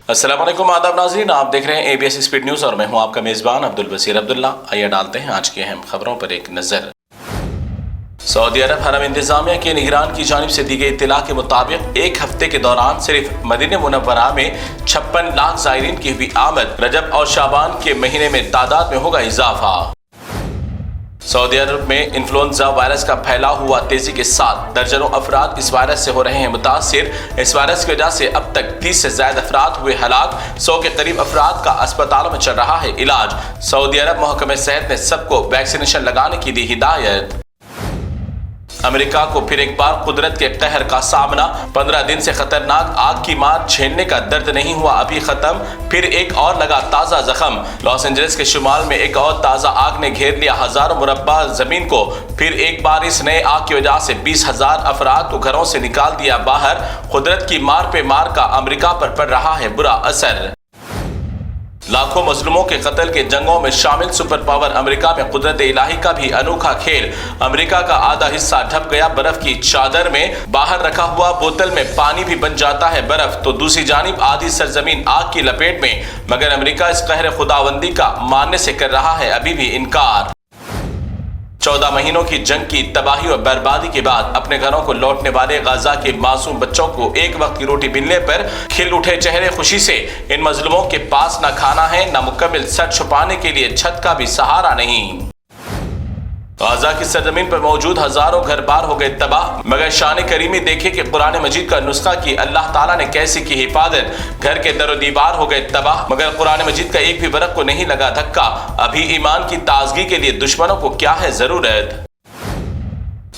अस्सलाम वालेकुम, आदाब नाज़रीन, आप देख रहे हैं ABS स्पीड न्यूज़ और मैं हूं आपका मेज़बान अब्दुल बसीर अब्दुल्ला। आइए डालते हैं आज की अहम खबरों पर एक नज़र। सऊदी अरब हरम इंतजामिया के निगरान की जानिब से दी गई इत्तला के मुताबिक एक हफ्ते के दौरान सिर्फ मदीना मुनव्वरा में 56 लाख ज़ायरीन की हुई आमद। रजब और शाबान के महीने में तादाद में होगा इजाफा। सऊदी अरब में इन्फ्लुएंजा वायरस का फैलाव हुआ तेजी के साथ दर्जनों अफराद इस वायरस से हो रहे हैं मुतासिर। इस वायरस की वजह से अब तक 30 से ज्यादा अफराद हुए हलाक। 100 के करीब अफराद का अस्पतालों में चल रहा है इलाज। सऊदी अरब महकमे सेहत ने सबको वैक्सीनेशन लगाने की दी हिदायत। अमेरिका को फिर एक बार कुदरत के कहर का सामना। 15 दिन से खतरनाक आग की मार झेलने का दर्द नहीं हुआ अभी खत्म, फिर एक और लगा ताजा जख्म। लॉस एंजलिस के शुमाल में एक और ताजा आग ने घेर लिया हजारों मुरब्बा जमीन को। फिर एक बार इस नए आग की वजह से 20,000 अफराद को घरों से निकाल दिया बाहर। कुदरत की मार पे मार का अमेरिका पर पड़ रहा है बुरा असर। लाखों मजलूमों के कत्ल के जंगों में शामिल सुपर पावर अमेरिका में कुदरत इलाही का भी अनोखा खेल। अमेरिका का आधा हिस्सा ढप गया बर्फ की चादर में। बाहर रखा हुआ बोतल में पानी भी बन जाता है बर्फ, तो दूसरी जानिब आधी सरजमीन आग की लपेट में। मगर अमेरिका इस कहर खुदाबंदी का मानने से कर रहा है अभी भी इनकार। 14 महीनों की जंग की तबाही और बर्बादी के बाद अपने घरों को लौटने वाले गाजा के मासूम बच्चों को एक वक्त की रोटी मिलने पर खिल उठे चेहरे खुशी से। इन मजलूमों के पास न खाना है, न मुकम्मल सर छुपाने के लिए छत का भी सहारा नहीं। गाजा की सरजमीन पर मौजूद हजारों घर बार हो गए तबाह। मगर शान करीमी देखे कि कुरान मजीद का नुस्खा की अल्लाह ताला ने कैसी की हिफाजत। घर के दरो दीवार हो गए तबाह, मगर कुरान मजीद का एक भी वर्क को नहीं लगा धक्का। अभी ईमान की ताजगी के लिए दुश्मनों को क्या है जरूरत।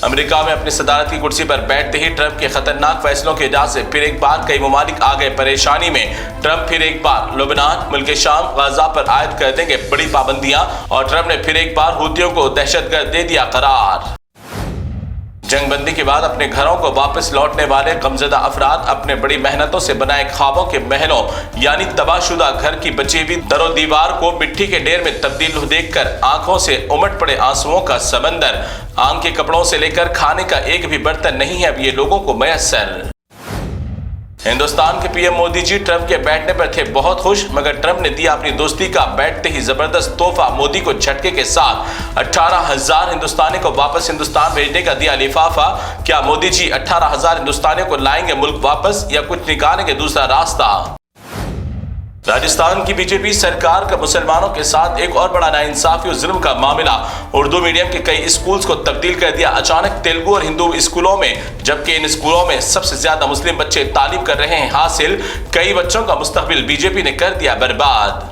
अमेरिका में अपनी सदारत की कुर्सी पर बैठते ही ट्रंप के खतरनाक फैसलों की वजह से फिर एक बार कई ममालिक आ गए परेशानी में। ट्रंप फिर एक बार लुबनान, मुल्क शाम, गाजा पर आयद कर देंगे बड़ी पाबंदियां। और ट्रंप ने फिर एक बार हूतियों को दहशतगर्द दे दिया करार। जंगबंदी के बाद अपने घरों को वापस लौटने वाले गमजदा अफराद अपने बड़ी मेहनतों से बनाए ख्वाबों के महलों यानी तबाहशुदा घर की बची हुई दरो दीवार को मिट्टी के ढेर में तब्दील देखकर आंखों से उमड़ पड़े आंसुओं का समंदर। आंख के कपड़ों से लेकर खाने का एक भी बर्तन नहीं है अब ये लोगों को मैसर। हिंदुस्तान के पीएम मोदी जी ट्रंप के बैठने पर थे बहुत खुश, मगर ट्रंप ने दिया अपनी दोस्ती का बैठते ही जबरदस्त तोहफा। मोदी को झटके के साथ 18,000 हिंदुस्तानी को वापस हिंदुस्तान भेजने का दिया लिफाफा। क्या मोदी जी 18,000 हिंदुस्तानियों को लाएंगे मुल्क वापस या कुछ निकालेंगे दूसरा रास्ता। राजस्थान की बीजेपी सरकार का मुसलमानों के साथ एक और बड़ा नाइंसाफी और जुल्म का मामला। उर्दू मीडियम के कई स्कूल्स को तब्दील कर दिया अचानक तेलुगु और हिंदू स्कूलों में, जबकि इन स्कूलों में सबसे ज्यादा मुस्लिम बच्चे तालीम कर रहे हैं हासिल। कई बच्चों का मुस्तकबिल बीजेपी ने कर दिया बर्बाद।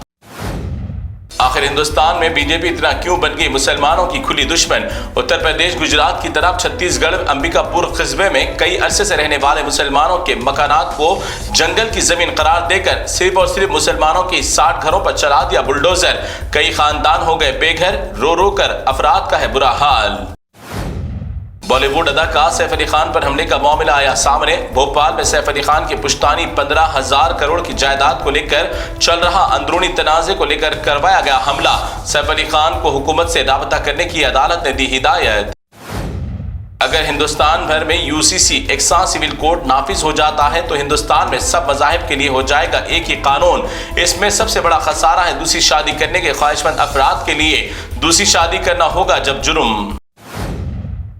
आखिर हिंदुस्तान में बीजेपी इतना क्यों बन गई मुसलमानों की खुली दुश्मन। उत्तर प्रदेश, गुजरात की तरफ छत्तीसगढ़, अंबिकापुर कस्बे में कई अरसे से रहने वाले मुसलमानों के मकानात को जंगल की जमीन करार देकर सिर्फ और सिर्फ मुसलमानों के 60 घरों पर चला दिया बुलडोजर। कई खानदान हो गए बेघर, रो रो कर अफराद का है बुरा हाल। बॉलीवुड अदाकार सैफ अली खान पर हमले का मामला आया सामने। भोपाल में सैफ अली खान के पुश्तानी 15,000 करोड़ की जायदाद को लेकर चल रहा अंदरूनी तनाजे को लेकर करवाया गया हमला। सैफ अली खान को हुकूमत से राबता करने की अदालत ने दी हिदायत। अगर हिंदुस्तान भर में यूसीसी एक्सा सिविल कोड नाफिज हो जाता है तो हिंदुस्तान में सब मजाहिब के लिए हो जाएगा एक ही कानून। इसमें सबसे बड़ा खसारा है दूसरी शादी करने के ख्वाहिशमंद अफराद के लिए। दूसरी शादी करना होगा जब जुर्म।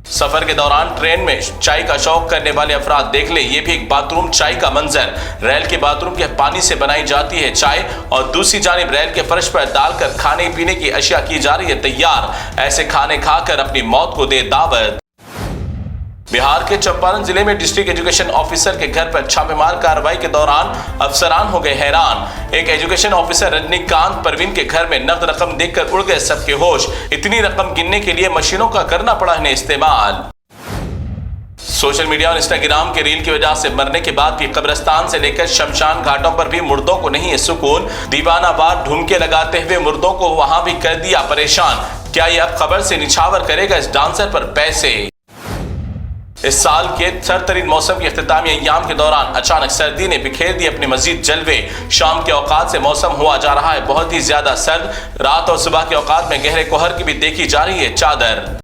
सफर के दौरान ट्रेन में चाय का शौक करने वाले अफराद देख ले, ये भी एक बाथरूम चाय का मंजर। रेल के बाथरूम के पानी से बनाई जाती है चाय और दूसरी जानिब रेल के फर्श पर डालकर खाने पीने की अशिया की जा रही है तैयार। ऐसे खाने खाकर अपनी मौत को दे दावत। बिहार के चंपारण जिले में डिस्ट्रिक्ट एजुकेशन ऑफिसर के घर पर छापेमार कार्रवाई के दौरान अफसरान हो गए हैरान। एक एजुकेशन ऑफिसर रजनीकांत परवीन के घर में नकद रकम देखकर उड़ गए सबके होश। इतनी रकम गिनने के लिए मशीनों का करना पड़ा इन्हें इस्तेमाल। सोशल मीडिया और इंस्टाग्राम के रील की वजह से मरने के बाद भी कब्रिस्तान से लेकर शमशान घाटों पर भी मुर्दों को नहीं है सुकून। दीवानावार ढूंढके लगाते हुए मुर्दों को वहां भी कर दिया परेशान। क्या ये अब खबर से निछावर करेगा इस डांसर पर पैसे। इस साल के सरतरीन मौसम के इख्तितामी अय्याम के दौरान अचानक सर्दी ने बिखेर दी अपने मजीद जलवे। शाम के औकात से मौसम हुआ जा रहा है बहुत ही ज्यादा सर्द। रात और सुबह के औकात में गहरे कोहर की भी देखी जा रही है चादर।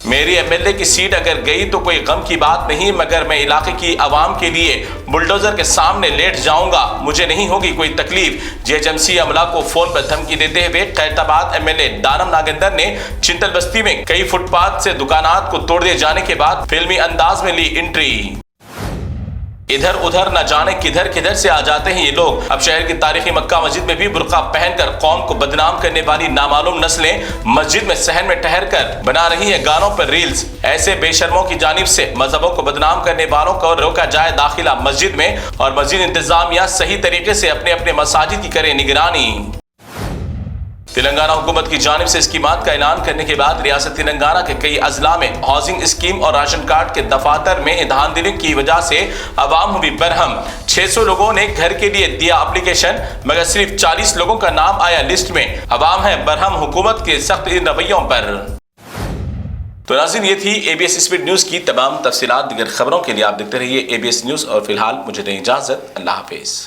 میری MLA کی سیٹ اگر گئی تو کوئی غم کی بات نہیں، مگر میں علاقے کی عوام کے لیے بلڈوزر کے سامنے لیٹ جاؤں گا، مجھے نہیں ہوگی کوئی تکلیف۔ GHMC عملہ کو فون پر دھمکی دیتے ہوئے خیرآباد MLA دانم ناگیندر نے چنتل بستی میں کئی فٹ پاتھ سے دکانات کو توڑ دیے جانے کے بعد فلمی انداز میں لی انٹری۔ ادھر ادھر نہ جانے کدھر کدھر سے آ جاتے ہیں یہ لوگ۔ اب شہر کی تاریخی مکہ مسجد میں بھی برقع پہن کر قوم کو بدنام کرنے والی نامعلوم نسلیں مسجد میں صحن میں ٹھہر کر بنا رہی ہیں گانوں پر ریلز۔ ایسے بے شرموں کی جانب سے مذہبوں کو بدنام کرنے والوں کو روکا جائے داخلہ مسجد میں، اور مسجد انتظامیہ صحیح طریقے سے اپنے اپنے مساجد کی کرے نگرانی۔ تلنگانہ حکومت کی جانب سے اسکیمات کا اعلان کرنے کے بعد ریاست تلنگانہ کے کئی اضلاع میں ہاؤسنگ اسکیم اور راشن کارڈ کے دفاتر میں دھاندلی کی وجہ سے عوام ہوئی برہم۔ 600 لوگوں نے گھر کے لیے دیا اپلیکیشن، مگر صرف 40 لوگوں کا نام آیا لسٹ میں۔ عوام ہے برہم حکومت کے سخت رویوں پر۔ تو ناظرین، یہ تھی ABS اسپیڈ نیوز کی تمام تفصیلات۔ دیگر خبروں کے لیے آپ دیکھتے رہیے ABS نیوز، اور فی الحال مجھے دیں اجازت۔ اللہ حافظ۔